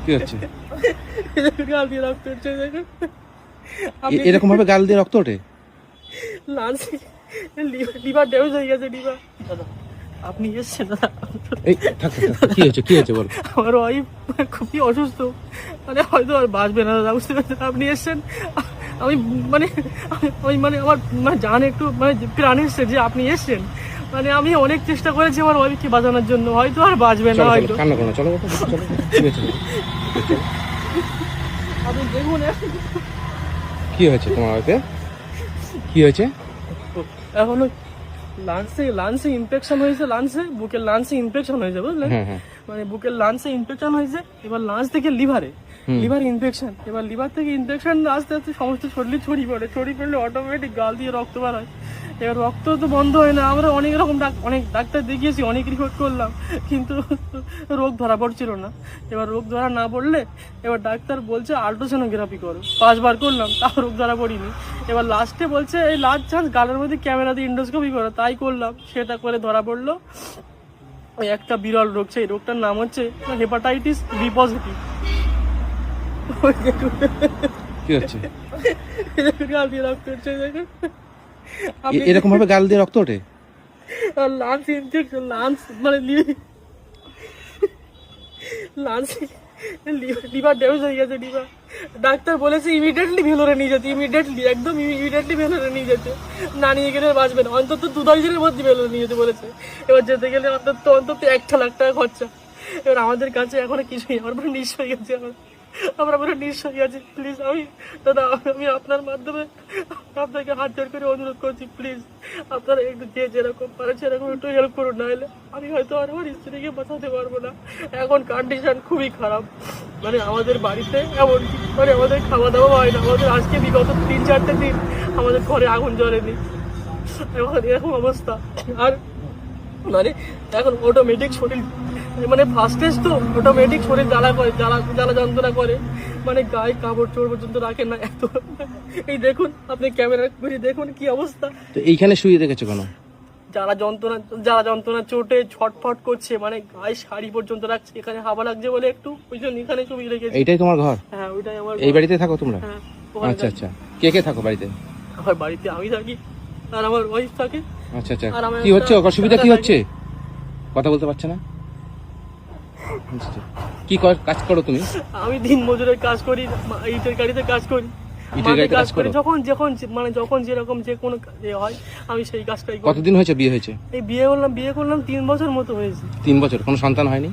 কি হচ্ছে? গাল দিয়ে রক্ত উঠছে দেখুন। এরকম ভাবে গাল দিয়ে রক্ত ওঠে? লাঞ্চ লিভার ড্যামেজ হয়ে গেছে লিভার। দাদা আপনি এসছেন দাদা? এই থাক থাক, থাক। কি হয়েছে বল। আমার ওয়াইফ খুবই অসুস্থ, মানে হয়তো আর বাঁচবে না দাদা, বুঝতে পারছেন? আপনি এসছেন, আমি মানে আমার মানে জান একটু মানে প্রাণ এসছে যে আপনি এসছেন। মানে আমি অনেক চেষ্টা করেছি আমার ওয়াইফকে বাঁচানোর জন্য, হয়তো আর বাঁচবে না, হয়তো। কান্না করো না, চলো চলো। কি হয়েছে? আপনি দেখুন কি হয়েছে তোমার ওয়াইফে? কি হয়েছে? এখনো লাঞ্চে ইনফেকশন হয়েছে, বুকের লাঞ্চে ইনফেকশন হয়েছে, বুঝলেন? মানে বুকের লাঞ্চে ইনফেকশন হয়েছে, এবার লাঞ্চ থেকে লিভার ইনফেকশন, এবার লিভার থেকে ইনফেকশন আস্তে আস্তে সমস্ত শরীরে ছড়িয়ে পড়লে অটোমেটিক গাল দিয়ে রক্ত বার হয়। এবার রক্ত তো বন্ধ হয় না, আমরা অনেক রকম অনেক ডাক্তার দেখিয়েছি, অনেক রিপোর্ট করলাম, কিন্তু রোগ ধরা পড়ছিল না। এবার রোগ ধরা না পড়লে এবার ডাক্তার বলছে আল্ট্রাসোনোগ্রাফি করো, 5 বার করলাম, তাও রোগ ধরা পড়িনি। এবার লাস্টে বলছে এই লাস্ট চান্স গালের মধ্যে ক্যামেরা দিয়ে এন্ডোস্কোপি করো, তাই করলাম, সেটা করে ধরা পড়লো ওই একটা বিরল রোগ, সেই রোগটার নাম হচ্ছে হেপাটাইটিস বি পজিটিভ। কি হচ্ছে? গাল দিয়ে রক্ত উঠছে দেখুন। এরকম ভাবে গাল দিয়ে রক্ত ওঠে? লাঞ্চ ইনফেকশন, মানে লিভার ড্যামেজ হয়ে গেছে লিভার। ডাক্তার বলেছে ইমিডিয়েটলি ভেলোরে নিয়ে যেতে, ইমিডিয়েটলি ভেলোরে নিয়ে যেতে, না নিয়ে গেলে বাঁচবে না, অন্তত 2-2 দিনের মধ্যে ভেলোরে নিয়ে যেতে বলেছে। এবার যেতে গেলে অন্তত 1 লাখ টাকা খরচা। এবার আমাদের কাছে এখন কিছুই, আমার পুরো নিঃস্ব হয়ে গেছে, আমরা পুরো নিঃস্ব হয়ে গেছি। প্লিজ দাদা আমি আপনার মাধ্যমে আপনাকে হাত জোড় করে অনুরোধ করছি, প্লিজ আপনারা একটু যেরকম পারেন সেরকম একটু হেল্প করুন, না হলে আমি হয়তো আর আমার স্ত্রীকে বাঁচাতে পারবো না। এখন কন্ডিশন খুবই খারাপ, মানে আমাদের বাড়িতে এমনকি মানে আমাদের খাওয়া দাওয়া হয় না, আমাদের আজকে বিগত 3-4 দিন আমাদের ঘরে আগুন জ্বলেনি, এখন এরকম অবস্থা। আর মানে এখন অটোমেটিক শরীর, মানে ফার্স্ট স্টেজ তো অটোমেটিক শরীর জ্বালা যন্ত্রণা করে, মানে গায়ে কাপড় চোপড় পর্যন্ত রাখে না এত। এই দেখুন আপনি ক্যামেরা করে দেখুন কি অবস্থা। তো এইখানে শুয়ে রেখেছো কেন? জ্বালা যন্ত্রণা চোটে ছটফট করছে, মানে গায়ে শাড়ি পর্যন্ত রাখছে, এখানে হাওয়া লাগছে বলে একটু, ওই জন্য এখানে শুয়ে রেখেছি। এইটাই তোমার ঘর? হ্যাঁ ওইটাই আমার। এই বাড়িতে থাকো তোমরা? হ্যাঁ। আচ্ছা কে কে থাকো বাড়িতে? আমার বাড়িতে আমি থাকি আর আমার ওয়াইফ থাকে। আচ্ছা কি হচ্ছে, অসুবিধা কি হচ্ছে? কথা বলতে পারছে না? কি কাজ করো তুমি? আমি দিন মজুরের কাজ করি, ইটের গাড়িতে কাজ করি, যখন যেরকম যে কোনো হয় আমি সেই কাজটাই করি। কতদিন হয়েছে বিয়ে হয়েছে? এই বিয়ে করলাম 3 বছর মতো হয়েছে। 3 বছর? কোনো সন্তান হয়নি?